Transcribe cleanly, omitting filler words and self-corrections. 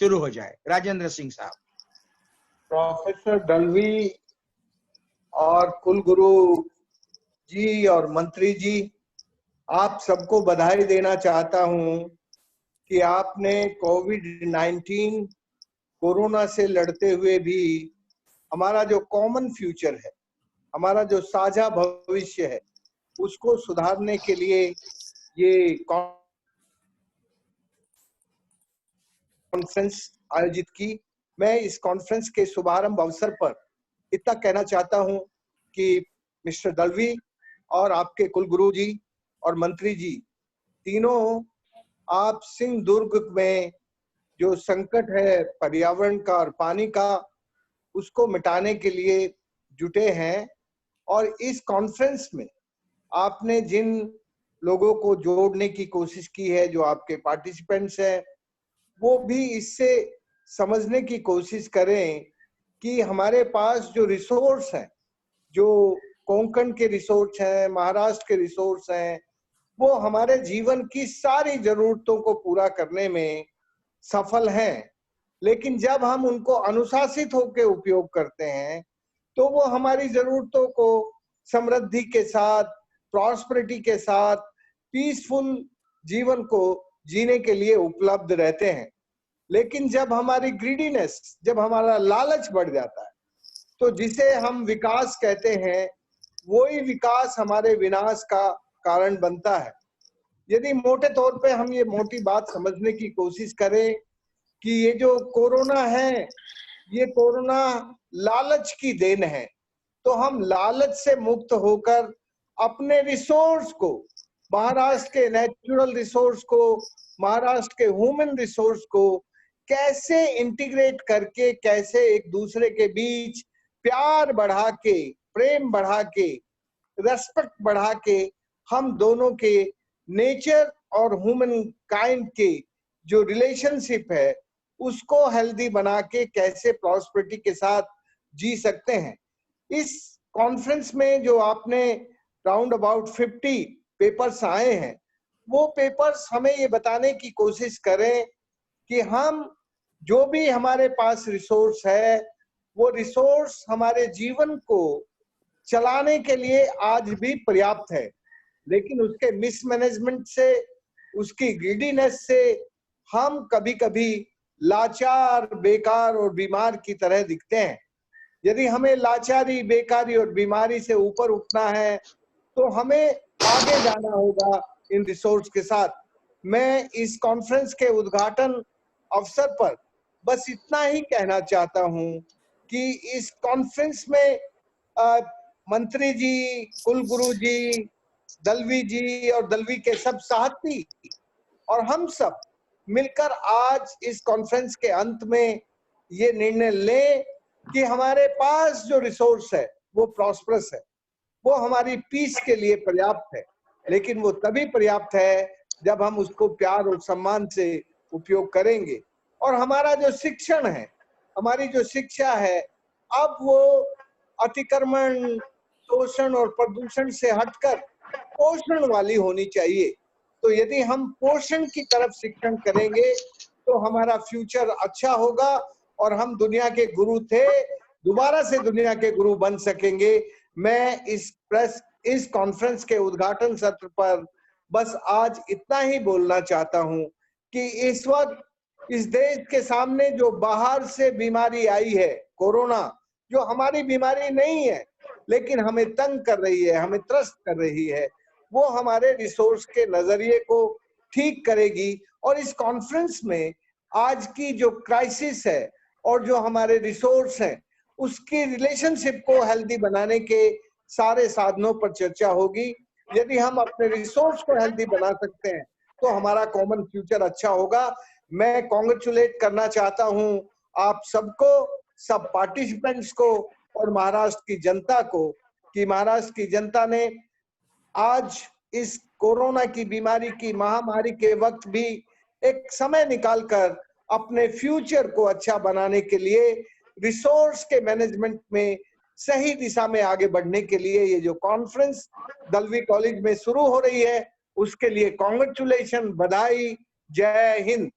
शुरू हो जाए। राजेंद्र सिंह साहब। प्रोफेसर दलवी और कुलगुरु जी और मंत्री जी, आप सबको बधाई देना चाहता हूं कि आपने कोविड-19 कोरोना से लड़ते हुए भी हमारा जो कॉमन फ्यूचर है, हमारा जो साझा भविष्य है, उसको सुधारने के लिए ये कॉन्फ्रेंस आयोजित की। मैं इस कॉन्फ्रेंस के शुभारंभ अवसर पर इतना कहना चाहता हूं कि मिस्टर दलवी और आपके कुलगुरु जी और मंत्री जी तीनों, आप सिंधुदुर्ग में जो संकट है पर्यावरण का और पानी का, उसको मिटाने के लिए जुटे हैं। और इस कॉन्फ्रेंस में आपने जिन लोगों को जोड़ने की कोशिश की है, जो आपके पार्टिसिपेंट्स हैं, वो भी इससे समझने की कोशिश करें कि हमारे पास जो रिसोर्स हैं, जो कोंकण के रिसोर्स हैं, महाराष्ट्र के रिसोर्स हैं, वो हमारे जीवन की सारी जरूरतों को पूरा करने में सफल हैं। लेकिन जब हम उनको अनुशासित होकर उपयोग करते हैं तो वो हमारी जरूरतों को समृद्धि के साथ, प्रॉस्पेरिटी के साथ, पीसफुल जीवन को जीने के लिए उपलब्ध रहते हैं। लेकिन जब हमारी ग्रीडीनेस, जब हमारा लालच बढ़ जाता है, तो जिसे हम विकास कहते हैं, वही विकास हमारे विनाश का कारण बनता है। यदि मोटे तौर पे हम ये मोटी बात समझने की कोशिश करें कि ये जो कोरोना है, ये कोरोना लालच की देन है, तो हम लालच से मुक्त होकर अपने रिसोर्स को, महाराष्ट्र के नेचुरल रिसोर्स को, महाराष्ट्र के ह्यूमन रिसोर्स को कैसे इंटीग्रेट करके, कैसे एक दूसरे के बीच प्यार बढ़ा के, प्रेम बढ़ा के, रेस्पेक्ट बढ़ा के, हम दोनों के नेचर और ह्यूमन काइंड के जो रिलेशनशिप है, उसको हेल्दी बना के कैसे प्रॉस्पेरिटी के साथ जी सकते हैं। इस कॉन्फ्रेंस में जो आपने राउंड अबाउट 50 पेपर्स आए हैं, वो पेपर्स हमें ये बताने की कोशिश करें कि हम जो भी हमारे पास रिसोर्स है, वो रिसोर्स हमारे जीवन को चलाने के लिए आज भी पर्याप्त है, लेकिन उसके मिसमैनेजमेंट से, उसकी ग्रीडीनेस से हम कभी कभी लाचार, बेकार और बीमार की तरह दिखते हैं। यदि हमें लाचारी, बेकारी और बीमारी से ऊपर उठना है तो हमें आगे जाना होगा इन रिसोर्स के साथ। मैं इस कॉन्फ्रेंस के उद्घाटन अवसर पर बस इतना ही कहना चाहता हूं कि इस कॉन्फ्रेंस में मंत्री जी, कुलगुरु जी, दलवी जी और दलवी के सब साथी और हम सब मिलकर आज इस कॉन्फ्रेंस के अंत में ये निर्णय लें कि हमारे पास जो रिसोर्स है वो प्रॉस्परस है, वो हमारी पीस के लिए पर्याप्त है, लेकिन वो तभी पर्याप्त है जब हम उसको प्यार और सम्मान से उपयोग करेंगे। और हमारा जो शिक्षण है, हमारी जो शिक्षा है, अब वो अतिक्रमण, शोषण और प्रदूषण से हटकर पोषण वाली होनी चाहिए। तो यदि हम पोषण की तरफ शिक्षण करेंगे तो हमारा फ्यूचर अच्छा होगा और हम दुनिया के गुरु थे, दोबारा से दुनिया के गुरु बन सकेंगे। मैं इस कॉन्फ्रेंस के उद्घाटन सत्र पर बस आज इतना ही बोलना चाहता हूं कि इस वक्त इस देश के सामने जो बाहर से बीमारी आई है, कोरोना, जो हमारी बीमारी नहीं है लेकिन हमें तंग कर रही है, हमें त्रस्त कर रही है, वो हमारे रिसोर्स के नजरिए को ठीक करेगी। और इस कॉन्फ्रेंस में आज की जो क्राइसिस है और जो हमारे रिसोर्स हैं, उसकी रिलेशनशिप को हेल्दी बनाने के सारे साधनों पर चर्चा होगी। यदि हम अपने रिसोर्स को हेल्दी बना सकते हैं तो हमारा कॉमन फ्यूचर अच्छा होगा। मैं कॉन्ग्रेचुलेट करना चाहता हूं आप सबको, सब पार्टिसिपेंट्स को और महाराष्ट्र की जनता को, कि महाराष्ट्र की जनता ने आज इस कोरोना की बीमारी की महामारी के वक्त भी एक समय निकालकर अपने फ्यूचर को अच्छा बनाने के लिए, रिसोर्स के मैनेजमेंट में सही दिशा में आगे बढ़ने के लिए ये जो कॉन्फ्रेंस दलवी कॉलेज में शुरू हो रही है, उसके लिए कॉन्ग्रेचुलेशन, बधाई, जय हिंद।